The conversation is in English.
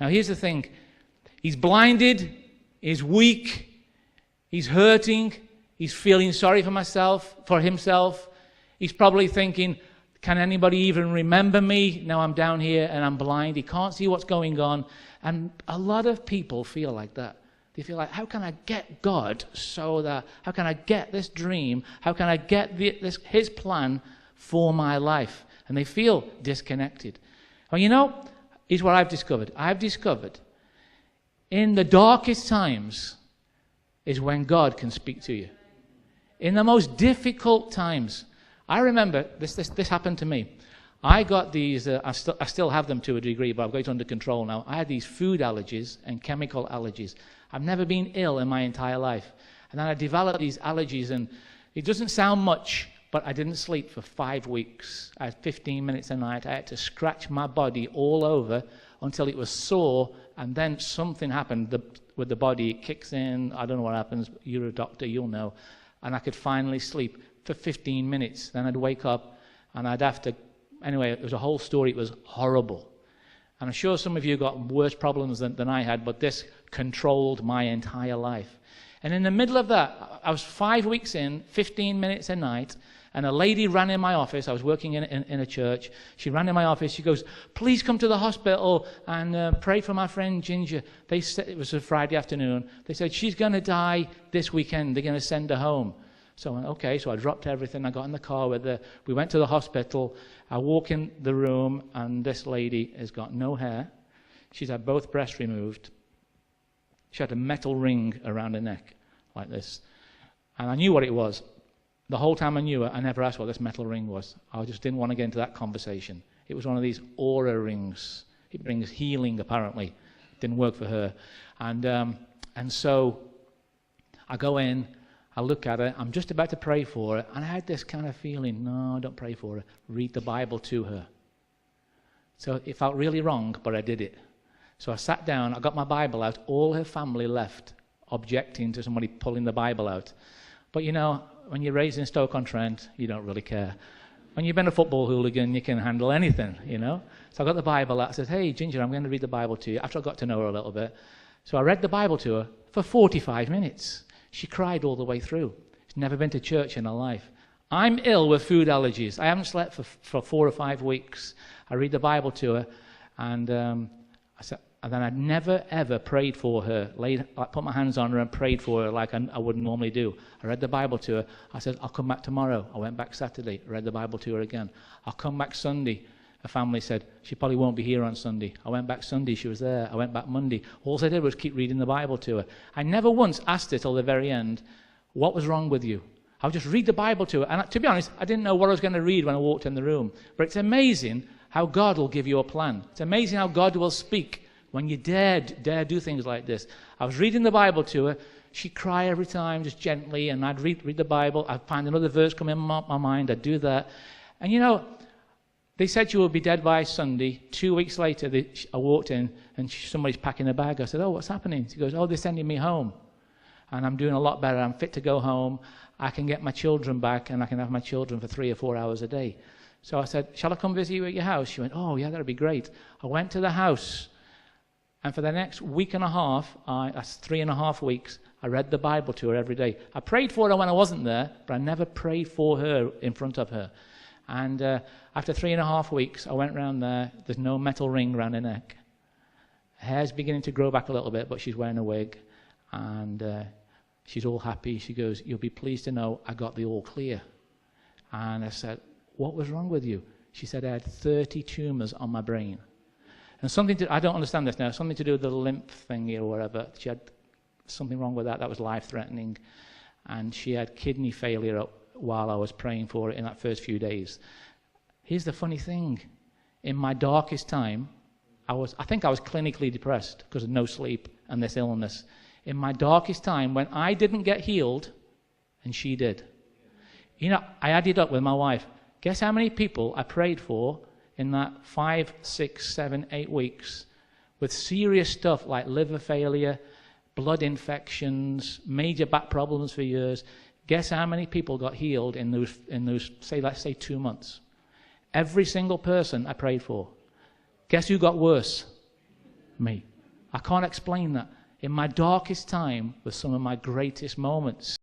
Now here's the thing. He's blinded, he's weak, he's hurting, he's feeling sorry for himself. He's probably thinking, can anybody even remember me? Now I'm down here and I'm blind. He can't see what's going on. And a lot of people feel like that. They feel like, how can I get God how can I get this dream? How can I get his plan for my life? And they feel disconnected. Well, here's what I've discovered. I've discovered in the darkest times is when God can speak to you. In the most difficult times. I remember, this happened to me. I got these, I still have them to a degree, but I've got it under control now. I had these food allergies and chemical allergies. I've never been ill in my entire life. And then I developed these allergies, and it doesn't sound much, but I didn't sleep for 5 weeks. I had 15 minutes a night. I had to scratch my body all over until it was sore, and then something happened with the body. It kicks in. I don't know what happens. You're a doctor, you'll know. And I could finally sleep for 15 minutes. Then I'd wake up, and I'd have to... Anyway, it was a whole story. It was horrible. And I'm sure some of you got worse problems than I had, but this controlled my entire life. And in the middle of that, I was 5 weeks in, 15 minutes a night, and a lady ran in my office. I was working in a church. She ran in my office. She goes, please come to the hospital and pray for my friend Ginger. They said, it was a Friday afternoon. They said, she's going to die this weekend. They're going to send her home. So I went, okay. So I dropped everything. I got in the car with her. We went to the hospital. I walk in the room, and this lady has got no hair. She's had both breasts removed. She had a metal ring around her neck, like this. And I knew what it was. The whole time I knew it, I never asked what this metal ring was. I just didn't want to get into that conversation. It was one of these aura rings. It brings healing, apparently. Didn't work for her. And so I go in, I look at her, I'm just about to pray for her, and I had this kind of feeling, no, don't pray for her. Read the Bible to her. So it felt really wrong, but I did it. So I sat down, I got my Bible out, all her family left, objecting to somebody pulling the Bible out. But when you're raised in Stoke-on-Trent, you don't really care. When you've been a football hooligan, you can handle anything, So I got the Bible out. I said, hey, Ginger, I'm going to read the Bible to you, after I got to know her a little bit. So I read the Bible to her for 45 minutes. She cried all the way through. She's never been to church in her life. I'm ill with food allergies. I haven't slept for 4 or 5 weeks. I read the Bible to her, and I said, and then I'd never, ever prayed for her, put my hands on her and prayed for her like I wouldn't normally do. I read the Bible to her. I said, I'll come back tomorrow. I went back Saturday, read the Bible to her again. I'll come back Sunday. Her family said, she probably won't be here on Sunday. I went back Sunday, she was there. I went back Monday. All I did was keep reading the Bible to her. I never once asked her till the very end, what was wrong with you? I would just read the Bible to her. And to be honest, I didn't know what I was going to read when I walked in the room. But it's amazing how God will give you a plan. It's amazing how God will speak when you dare do things like this. I was reading the Bible to her. She'd cry every time, just gently, and I'd read the Bible. I'd find another verse come in my mind. I'd do that. And they said she would be dead by Sunday. 2 weeks later, I walked in, and somebody's packing a bag. I said, oh, what's happening? She goes, oh, they're sending me home. And I'm doing a lot better. I'm fit to go home. I can get my children back, and I can have my children for 3 or 4 hours a day. So I said, shall I come visit you at your house? She went, oh, yeah, that would be great. I went to the house. And for the next week and a half, that's 3.5 weeks, I read the Bible to her every day. I prayed for her when I wasn't there, but I never prayed for her in front of her. And after 3.5 weeks, I went round there. There's no metal ring around her neck. Her hair's beginning to grow back a little bit, but she's wearing a wig. And she's all happy. She goes, you'll be pleased to know I got the all clear. And I said, what was wrong with you? She said, I had 30 tumors on my brain. And I don't understand this now, something to do with the lymph thingy or whatever. She had something wrong with that. That was life-threatening. And she had kidney failure while I was praying for it in that first few days. Here's the funny thing. In my darkest time, I think I was clinically depressed because of no sleep and this illness. In my darkest time, when I didn't get healed, and she did. I added up with my wife. Guess how many people I prayed for in that 5, 6, 7, 8 weeks with serious stuff like liver failure, blood infections, major back problems for years. Guess how many people got healed in those let's say 2 months? Every single person I prayed for. Guess who got worse? Me. I can't explain that. In my darkest time were some of my greatest moments.